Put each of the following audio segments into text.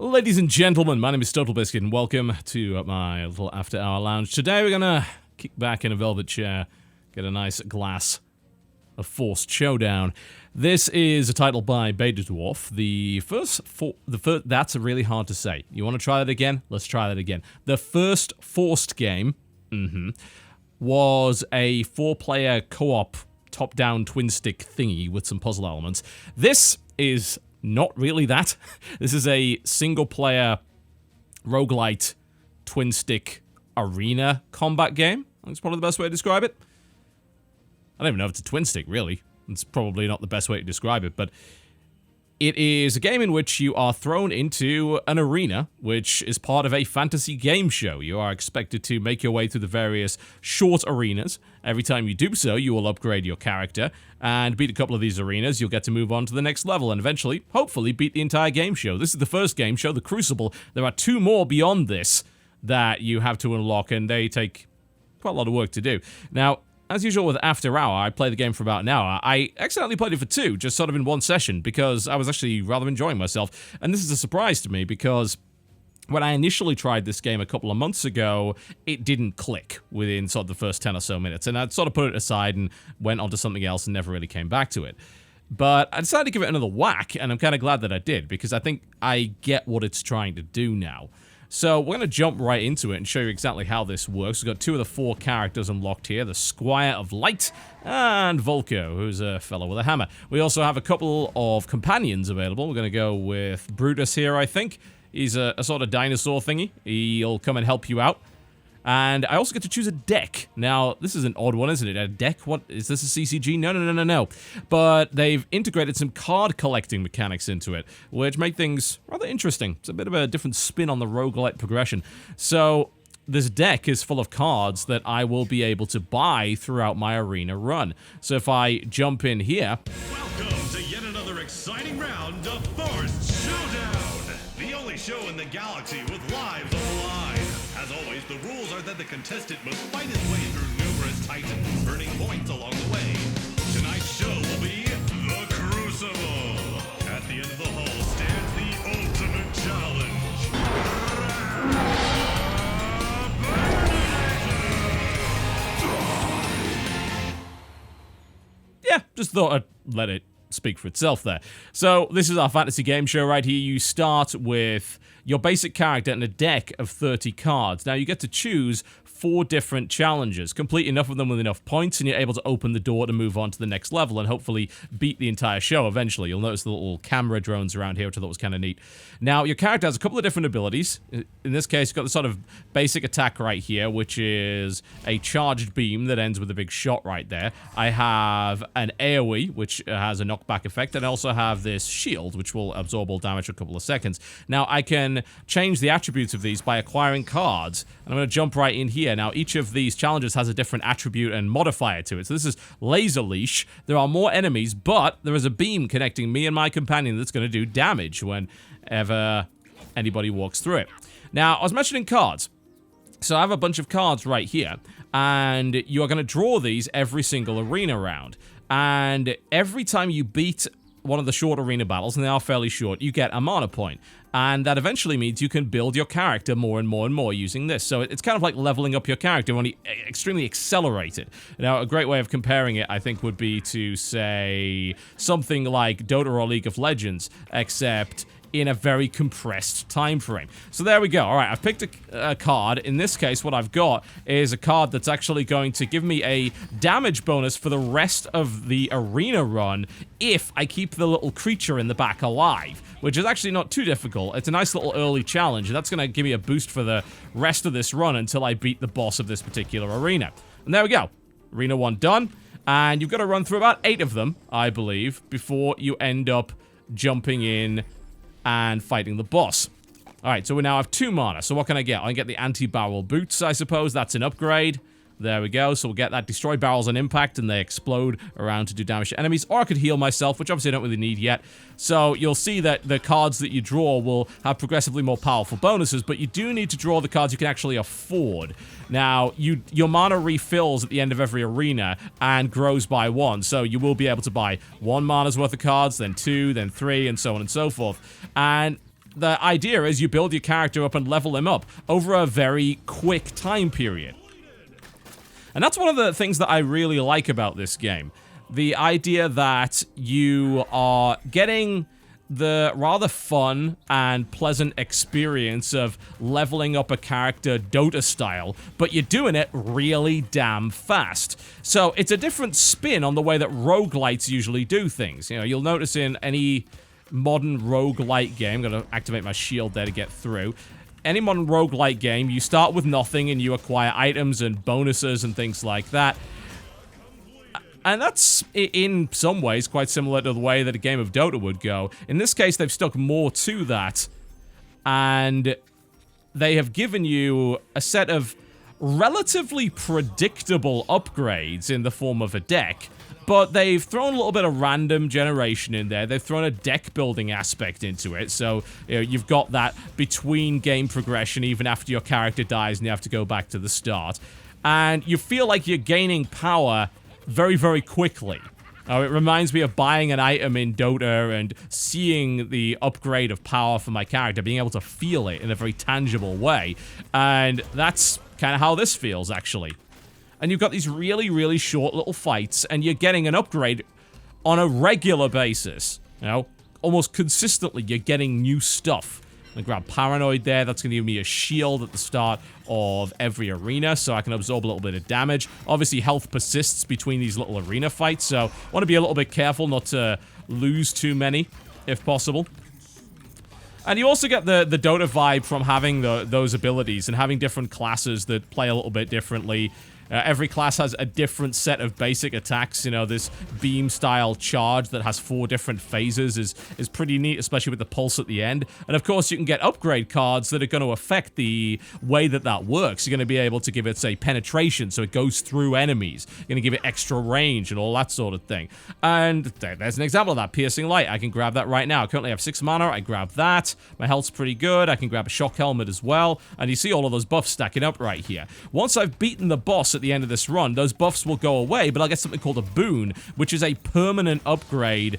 Ladies and gentlemen, my name is TotalBiscuit, and welcome to my little after-hour lounge. Today we're gonna kick back in a velvet chair, get a nice glass of forced Showdown. This is a title by BetaDwarf. That's really hard to say. You want to try that again? Let's try that again. The first forced game was a 4-player co-op top-down twin-stick thingy with some puzzle elements. This is not really that. This is a single-player roguelite twin-stick arena combat game. That's probably the best way to describe it. I don't even know if it's a twin-stick, really. It's probably not the best way to describe it, but it is a game in which you are thrown into an arena, which is part of a fantasy game show. You are expected to make your way through the various short arenas. Every time you do so, you will upgrade your character, and beat a couple of these arenas, you'll get to move on to the next level, and eventually, hopefully, beat the entire game show. This is the first game show, the Crucible. There are 2 more beyond this that you have to unlock, and they take quite a lot of work to do. Now, as usual with After Hour, I played the game for about an hour. I accidentally played it for 2, just sort of in one session, because I was actually rather enjoying myself. And this is a surprise to me, because when I initially tried this game a couple of months ago, it didn't click within sort of the first 10 or so minutes. And I'd sort of put it aside and went on to something else and never really came back to it. But I decided to give it another whack, and I'm kind of glad that I did, because I think I get what it's trying to do now. So we're going to jump right into it and show you exactly how this works. We've got 2 of the 4 characters unlocked here, the Squire of Light and Volko, who's a fellow with a hammer. We also have a couple of companions available. We're going to go with Brutus here, I think. He's a sort of dinosaur thingy. He'll come and help you out. And I also get to choose a deck. Now, this is an odd one, isn't it? A deck? What? Is this a CCG? No. But they've integrated some card collecting mechanics into it, which make things rather interesting. It's a bit of a different spin on the roguelite progression. So, this deck is full of cards that I will be able to buy throughout my arena run. So if I jump in here... Welcome to yet another exciting round of Forced Showdown! The only show in the galaxy with lives on the line. As always, the rules are that the contestant must fight his way through numerous titans, earning points along the way. Tonight's show will be The Crucible. At the end of the hall stands the ultimate challenge. Yeah, just thought I'd let it speak for itself there. So, this is our fantasy game show right here. You start with your basic character and a deck of 30 cards. Now, you get to choose 4 different challenges. Complete enough of them with enough points, and you're able to open the door to move on to the next level and hopefully beat the entire show eventually. You'll notice the little camera drones around here, which I thought was kind of neat. Now, your character has a couple of different abilities. In this case, you've got the sort of basic attack right here, which is a charged beam that ends with a big shot right there. I have an AoE, which has a knockback effect, and I also have this shield, which will absorb all damage for a couple of seconds. Now, I can change the attributes of these by acquiring cards, and I'm going to jump right in here. Now, each of these challenges has a different attribute and modifier to it. So this is Laser Leash. There are more enemies, but there is a beam connecting me and my companion that's going to do damage whenever anybody walks through it. Now, I was mentioning cards. So I have a bunch of cards right here, and you are going to draw these every single arena round. And every time you beat one of the short arena battles, and they are fairly short, you get a mana point. And that eventually means you can build your character more and more and more using this. So it's kind of like leveling up your character, only extremely accelerated. Now, a great way of comparing it, I think, would be to say something like Dota or League of Legends, except in a very compressed time frame. So there we go. All right, I've picked a card. In this case, what I've got is a card that's actually going to give me a damage bonus for the rest of the arena run if I keep the little creature in the back alive, which is actually not too difficult. It's a nice little early challenge, and that's going to give me a boost for the rest of this run until I beat the boss of this particular arena. And there we go. Arena 1 done. And you've got to run through about 8 of them, I believe, before you end up jumping in and fighting the boss. Alright, so we now have 2 mana. So what can I get? I can get the anti-barrel boots, I suppose. That's an upgrade. There we go. So we'll get that. Destroy barrels on impact, and they explode around to do damage to enemies. Or I could heal myself, which obviously I don't really need yet. So you'll see that the cards that you draw will have progressively more powerful bonuses, but you do need to draw the cards you can actually afford. Now, your mana refills at the end of every arena and grows by 1. So you will be able to buy 1 mana's worth of cards, then 2, then 3, and so on and so forth. And the idea is you build your character up and level him up over a very quick time period. And that's one of the things that I really like about this game. The idea that you are getting the rather fun and pleasant experience of leveling up a character Dota style, but you're doing it really damn fast. So it's a different spin on the way that roguelites usually do things. You know, you'll notice in any modern roguelite game, I'm going to activate my shield there to get through. Any modern roguelite game, you start with nothing and you acquire items and bonuses and things like that. And that's, in some ways, quite similar to the way that a game of Dota would go. In this case, they've stuck more to that. And they have given you a set of relatively predictable upgrades in the form of a deck. But they've thrown a little bit of random generation in there. They've thrown a deck building aspect into it. So, you know, you've got that between game progression even after your character dies and you have to go back to the start. And you feel like you're gaining power very, very quickly. It reminds me of buying an item in Dota and seeing the upgrade of power for my character, being able to feel it in a very tangible way. And that's kind of how this feels, actually. And you've got these really, really short little fights, and you're getting an upgrade on a regular basis. You know, almost consistently, you're getting new stuff. I'm gonna grab Paranoid there. That's gonna give me a shield at the start of every arena, so I can absorb a little bit of damage. Obviously, health persists between these little arena fights, so I want to be a little bit careful not to lose too many, if possible. And you also get the Dota vibe from having those abilities and having different classes that play a little bit differently. Every class has a different set of basic attacks. You know, this beam-style charge that has 4 different phases is pretty neat, especially with the pulse at the end. And of course, you can get upgrade cards that are going to affect the way that works. You're going to be able to give it, say, penetration, so it goes through enemies. You're going to give it extra range and all that sort of thing. And there's an example of that, Piercing Light. I can grab that right now. I currently have 6 mana. I grab that. My health's pretty good. I can grab a Shock Helmet as well. And you see all of those buffs stacking up right here. Once I've beaten the boss at the end of this run, those buffs will go away, but I'll get something called a boon, which is a permanent upgrade,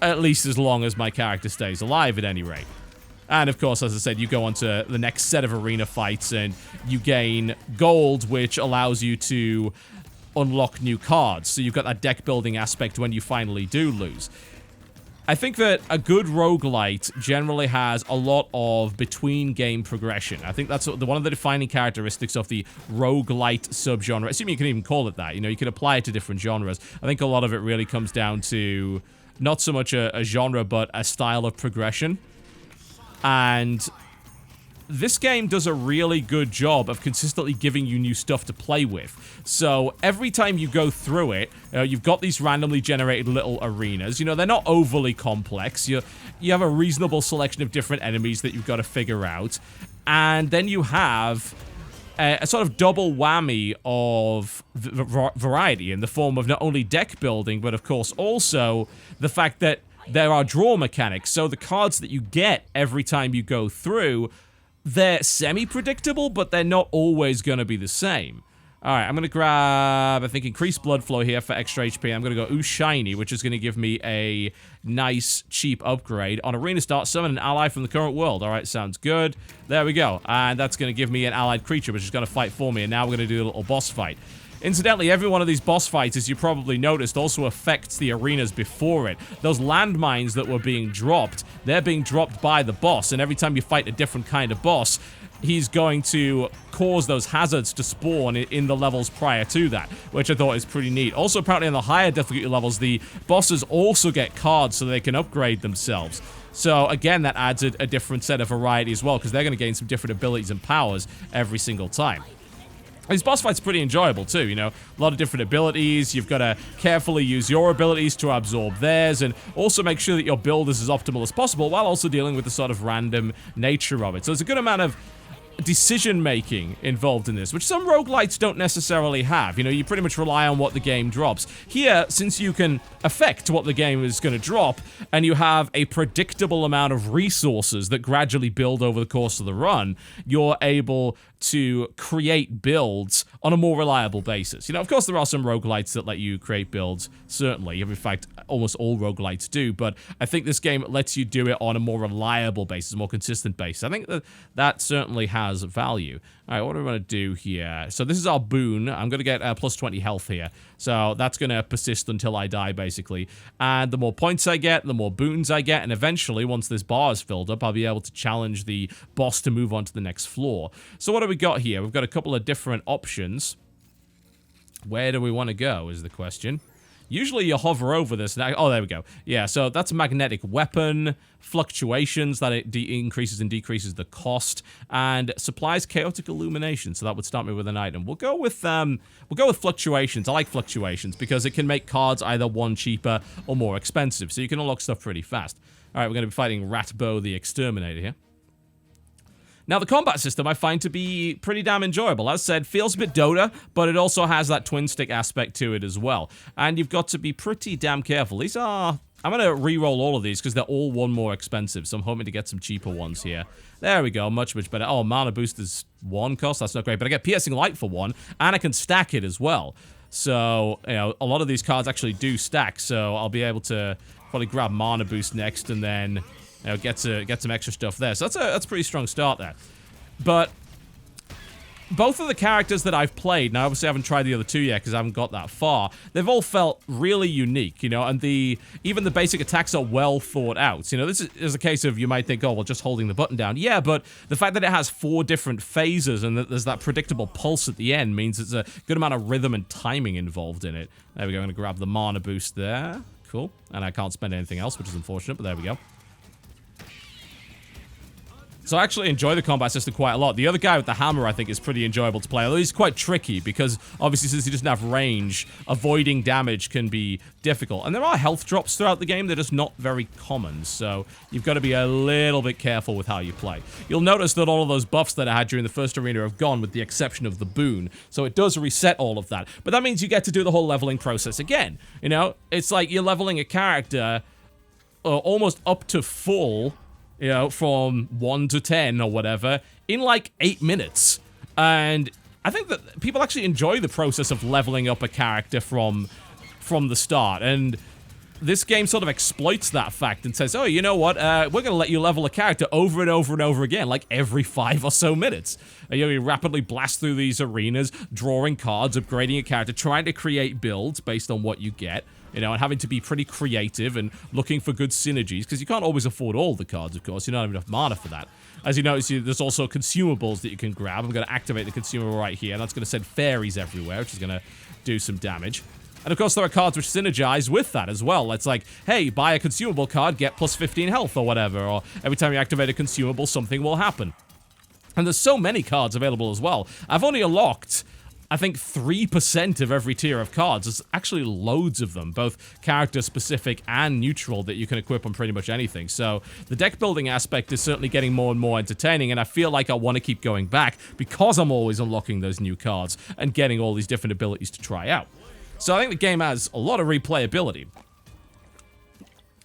at least as long as my character stays alive at any rate. And of course, as I said, you go on to the next set of arena fights and you gain gold, which allows you to unlock new cards. So you've got that deck building aspect when you finally do lose. I think that a good roguelite generally has a lot of between-game progression. I think that's one of the defining characteristics of the roguelite subgenre. Assuming you can even call it that. You know, you can apply it to different genres. I think a lot of it really comes down to not so much a genre, but a style of progression. And this game does a really good job of consistently giving you new stuff to play with. So every time you go through it, you've got these randomly generated little arenas. You know, they're not overly complex. You have a reasonable selection of different enemies that you've got to figure out. And then you have a sort of double whammy of variety in the form of not only deck building, but of course also the fact that there are draw mechanics. So the cards that you get every time you go through, they're semi-predictable, but they're not always going to be the same. Alright, I'm going to grab, I think, increased blood flow here for extra HP. I'm going to go Ooh Shiny, which is going to give me a nice, cheap upgrade. On Arena Start, summon an ally from the current world. Alright, sounds good. There we go. And that's going to give me an allied creature, which is going to fight for me. And now we're going to do a little boss fight. Incidentally, every one of these boss fights, as you probably noticed, also affects the arenas before it. Those landmines that were being dropped, they're being dropped by the boss, and every time you fight a different kind of boss, he's going to cause those hazards to spawn in the levels prior to that, which I thought is pretty neat. Also, apparently on the higher difficulty levels, the bosses also get cards so they can upgrade themselves. So, again, that adds a different set of variety as well, because they're going to gain some different abilities and powers every single time. These boss fights are pretty enjoyable too, you know, a lot of different abilities. You've got to carefully use your abilities to absorb theirs and also make sure that your build is as optimal as possible while also dealing with the sort of random nature of it. So there's a good amount of decision-making involved in this, which some roguelites don't necessarily have. You know, you pretty much rely on what the game drops. Here, since you can affect what the game is going to drop, and you have a predictable amount of resources that gradually build over the course of the run, you're able to create builds on a more reliable basis. You know, of course, there are some roguelites that let you create builds, certainly. In fact, almost all roguelites do, but I think this game lets you do it on a more reliable basis, a more consistent basis. I think that certainly has value. All right, what do we want to do here? So this is our boon. I'm going to get plus 20 health here. So that's going to persist until I die, basically. And the more points I get, the more boons I get, and eventually, once this bar is filled up, I'll be able to challenge the boss to move on to the next floor. So what do we got here? We've got a couple of different options. Where do we want to go is the question. Usually you hover over this. Now, oh, there we go. Yeah, so that's a magnetic weapon, fluctuations, that it increases and decreases the cost, and supplies chaotic illumination. So that would start me with an item. We'll go with fluctuations. I like fluctuations because it can make cards either one cheaper or more expensive. So you can unlock stuff pretty fast. All right, we're going to be fighting Ratbo the Exterminator here. Now, the combat system I find to be pretty damn enjoyable. As said, feels a bit Dota, but it also has that twin stick aspect to it as well. And you've got to be pretty damn careful. These are... I'm going to re-roll all of these because they're all one more expensive, so I'm hoping to get some cheaper ones here. There we go, much, much better. Oh, mana boost is 1 cost, that's not great, but I get piercing light for 1, and I can stack it as well. So, you know, a lot of these cards actually do stack, so I'll be able to probably grab mana boost next and then... You know, get some extra stuff there. So that's a pretty strong start there. But both of the characters that I've played, now obviously I haven't tried the other two yet because I haven't got that far, they've all felt really unique, you know, and even the basic attacks are well thought out. You know, this is a case of, you might think, oh, well, just holding the button down. Yeah, but the fact that it has 4 different phases and that there's that predictable pulse at the end means it's a good amount of rhythm and timing involved in it. There we go, I'm going to grab the mana boost there. Cool. And I can't spend anything else, which is unfortunate, but there we go. So I actually enjoy the combat system quite a lot. The other guy with the hammer, I think, is pretty enjoyable to play, although he's quite tricky, because obviously since he doesn't have range, avoiding damage can be difficult. And there are health drops throughout the game, they're just not very common, so you've got to be a little bit careful with how you play. You'll notice that all of those buffs that I had during the first arena have gone, with the exception of the boon, so it does reset all of that. But that means you get to do the whole leveling process again. You know, it's like you're leveling a character almost up to full, you know, from 1 to 10 or whatever, in like 8 minutes. And I think that people actually enjoy the process of leveling up a character from the start. And this game sort of exploits that fact and says, oh, you know what, we're going to let you level a character over and over and over again, like every 5 or so minutes. And you rapidly blast through these arenas, drawing cards, upgrading a character, trying to create builds based on what you get. You know, and having to be pretty creative and looking for good synergies, because you can't always afford all the cards, of course. You don't have enough mana for that. As you notice, there's also consumables that you can grab. I'm going to activate the consumable right here, and that's going to send fairies everywhere, which is going to do some damage. And of course, there are cards which synergize with that as well. It's like, hey, buy a consumable card, get plus 15 health or whatever, or every time you activate a consumable, something will happen. And there's so many cards available as well. I've only unlocked, I think, 3% of every tier of cards. There's actually loads of them, both character-specific and neutral, that you can equip on pretty much anything. So the deck-building aspect is certainly getting more and more entertaining, and I feel like I want to keep going back because I'm always unlocking those new cards and getting all these different abilities to try out. So I think the game has a lot of replayability.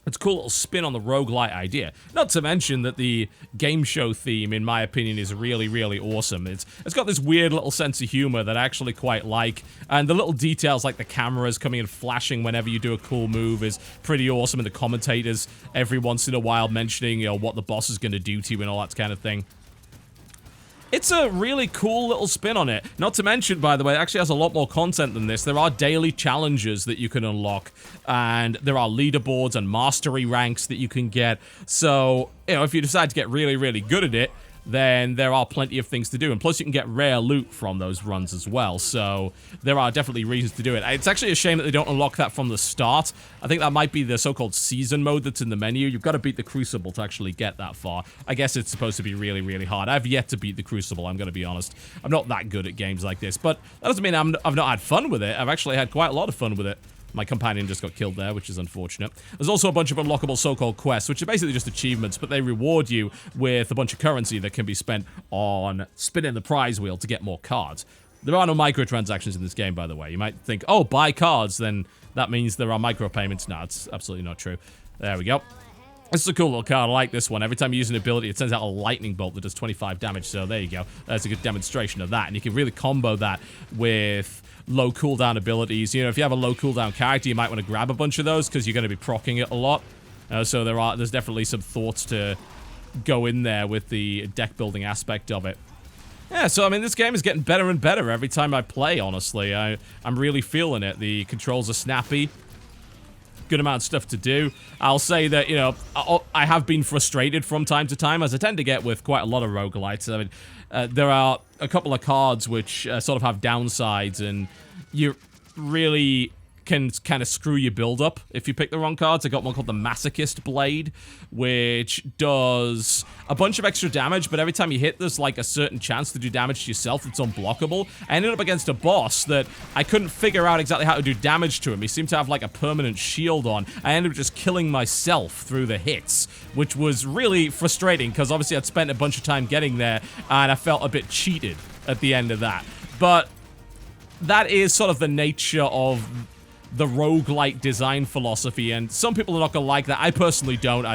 It's a cool little spin on the roguelite idea. Not to mention that the game show theme, in my opinion, is really, really awesome. It's got this weird little sense of humor that I actually quite like. And the little details like the cameras coming and flashing whenever you do a cool move is pretty awesome. And the commentators every once in a while mentioning, you know, what the boss is going to do to you and all that kind of thing. It's a really cool little spin on it. Not to mention, by the way, it actually has a lot more content than this. There are daily challenges that you can unlock, and there are leaderboards and mastery ranks that you can get. So, you know, if you decide to get really, really good at it, then there are plenty of things to do. And plus, you can get rare loot from those runs as well. So there are definitely reasons to do it. It's actually a shame that they don't unlock that from the start. I think that might be the so-called season mode that's in the menu. You've got to beat the Crucible to actually get that far. I guess it's supposed to be really, really hard. I've yet to beat the Crucible, I'm going to be honest. I'm not that good at games like this. But that doesn't mean I've not had fun with it. I've actually had quite a lot of fun with it. My companion just got killed there, which is unfortunate. There's also a bunch of unlockable so-called quests, which are basically just achievements, but they reward you with a bunch of currency that can be spent on spinning the prize wheel to get more cards. There are no microtransactions in this game, by the way. You might think, oh, buy cards, then that means there are micropayments. No, it's absolutely not true. There we go. This is a cool little card. I like this one. Every time you use an ability, it sends out a lightning bolt that does 25 damage. So there you go. That's a good demonstration of that. And you can really combo that with low cooldown abilities. You know, if you have a low cooldown character, you might want to grab a bunch of those because you're going to be proccing it a lot. So there's definitely some thoughts to go in there with the deck building aspect of it. Yeah, so I mean, this game is getting better and better every time I play, honestly. I'm really feeling it. The controls are snappy. Good amount of stuff to do. I'll say that, you know, I have been frustrated from time to time, as I tend to get with quite a lot of roguelites. I mean, there are a couple of cards which sort of have downsides, and you really can kind of screw your build up if you pick the wrong cards. I got one called the Masochist Blade, which does a bunch of extra damage, but every time you hit, there's like a certain chance to do damage to yourself that's unblockable. I ended up against a boss that I couldn't figure out exactly how to do damage to him. He seemed to have like a permanent shield on. I ended up just killing myself through the hits, which was really frustrating because obviously I'd spent a bunch of time getting there and I felt a bit cheated at the end of that. But that is sort of the nature of the roguelite design philosophy, and some people are not going to like that. I personally don't.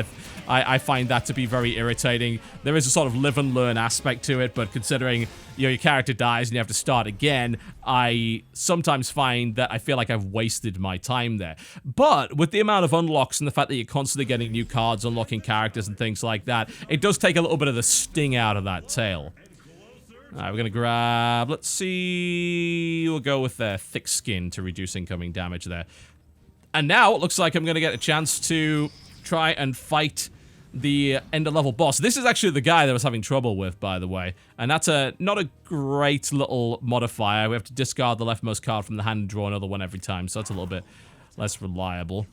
I find that to be very irritating. There is a sort of live and learn aspect to it, but considering, you know, your character dies and you have to start again, I sometimes find that I feel like I've wasted my time there. But with the amount of unlocks and the fact that you're constantly getting new cards, unlocking characters and things like that, it does take a little bit of the sting out of that tail. Alright, we're gonna grab, let's see, we'll go with thick skin to reduce incoming damage there. And now it looks like I'm gonna get a chance to try and fight the end of level boss. This is actually the guy that I was having trouble with, by the way. And that's not a great little modifier. We have to discard the leftmost card from the hand and draw another one every time, so that's a little bit less reliable.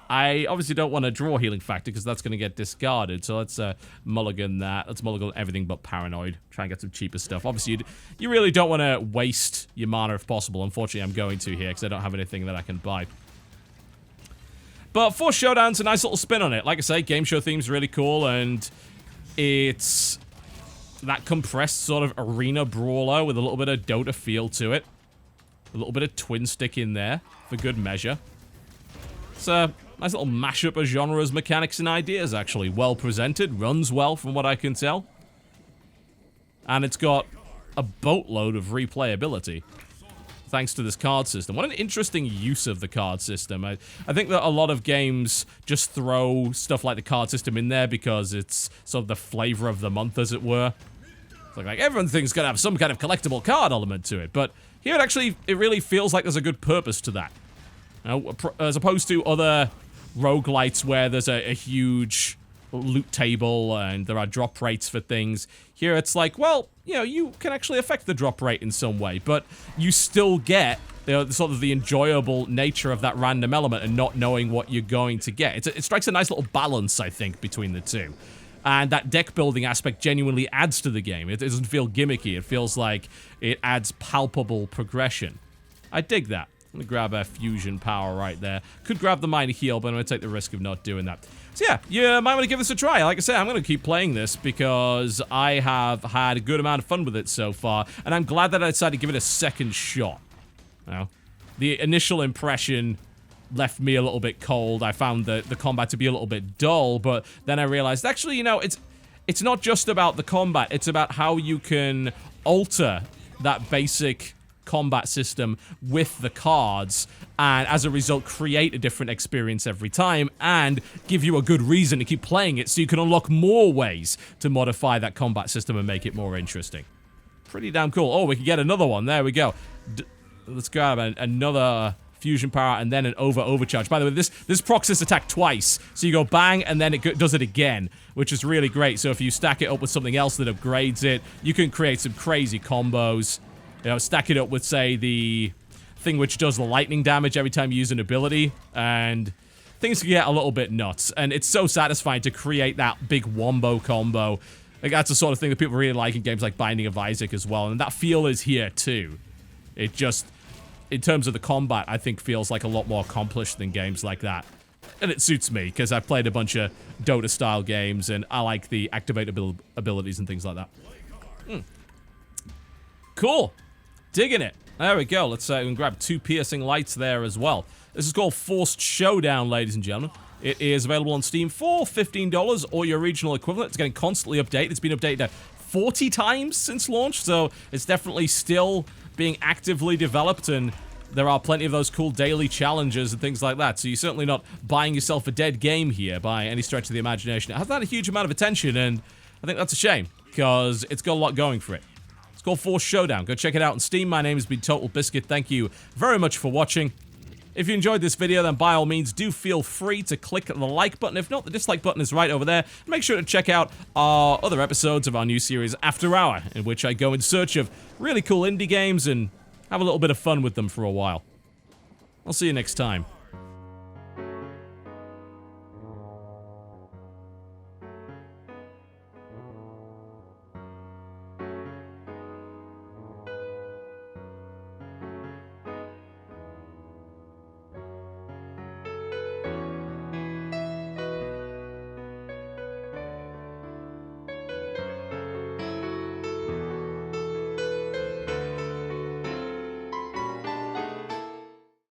I obviously don't want to draw Healing Factor because that's going to get discarded. So let's mulligan that. Let's mulligan everything but Paranoid. Try and get some cheaper stuff. Obviously, you really don't want to waste your mana if possible. Unfortunately, I'm going to here because I don't have anything that I can buy. But for Showdown's a nice little spin on it. Like I say, game show theme's really cool, and it's that compressed sort of arena brawler with a little bit of Dota feel to it. A little bit of twin stick in there for good measure. It's a nice little mashup of genres, mechanics, and ideas, actually. Well presented, runs well from what I can tell. And it's got a boatload of replayability, thanks to this card system. What an interesting use of the card system. I think that a lot of games just throw stuff like the card system in there because it's sort of the flavor of the month, as it were. It's like everything's gonna have some kind of collectible card element to it, but here it really feels like there's a good purpose to that. You know, as opposed to other roguelites where there's a huge loot table and there are drop rates for things. Here it's like, well, you know, you can actually affect the drop rate in some way, but you still get the sort of the enjoyable nature of that random element and not knowing what you're going to get. It strikes a nice little balance, I think, between the two. And that deck building aspect genuinely adds to the game. It doesn't feel gimmicky. It feels like it adds palpable progression. I dig that. I'm gonna grab a fusion power right there. Could grab the minor heal, but I'm gonna take the risk of not doing that. So yeah, you might want to give this a try. Like I said, I'm gonna keep playing this because I have had a good amount of fun with it so far, and I'm glad that I decided to give it a second shot. Now, the initial impression left me a little bit cold. I found the combat to be a little bit dull, but then I realized, actually, you know, it's not just about the combat. It's about how you can alter that basic combat system with the cards, and as a result create a different experience every time and give you a good reason to keep playing it so you can unlock more ways to modify that combat system and make it more interesting. Pretty damn cool. Oh, we can get another one. There we go. Let's grab another fusion power and then an overcharge. By the way, this procs this attack twice, so you go bang and then it does it again, which is really great. So if you stack it up with something else that upgrades it, you can create some crazy combos. You know, stack it up with, say, the thing which does the lightning damage every time you use an ability, and things can get a little bit nuts. And it's so satisfying to create that big wombo combo. Like, that's the sort of thing that people really like in games like Binding of Isaac as well, and that feel is here too. It just, in terms of the combat, I think feels like a lot more accomplished than games like that. And it suits me, because I've played a bunch of Dota-style games, and I like the activatable abilities and things like that. Cool. Digging it. There we go. Let's grab 2 piercing lights there as well. This is called Forced Showdown, ladies and gentlemen. It is available on Steam for $15 or your regional equivalent. It's getting constantly updated. It's been updated 40 times since launch, so it's definitely still being actively developed, and there are plenty of those cool daily challenges and things like that, so you're certainly not buying yourself a dead game here by any stretch of the imagination. It hasn't had a huge amount of attention, and I think that's a shame, because it's got a lot going for it. It's called Forced Showdown. Go check it out on Steam. My name has been TotalBiscuit. Thank you very much for watching. If you enjoyed this video, then by all means, do feel free to click the like button. If not, the dislike button is right over there. Make sure to check out our other episodes of our new series, After Hour, in which I go in search of really cool indie games and have a little bit of fun with them for a while. I'll see you next time.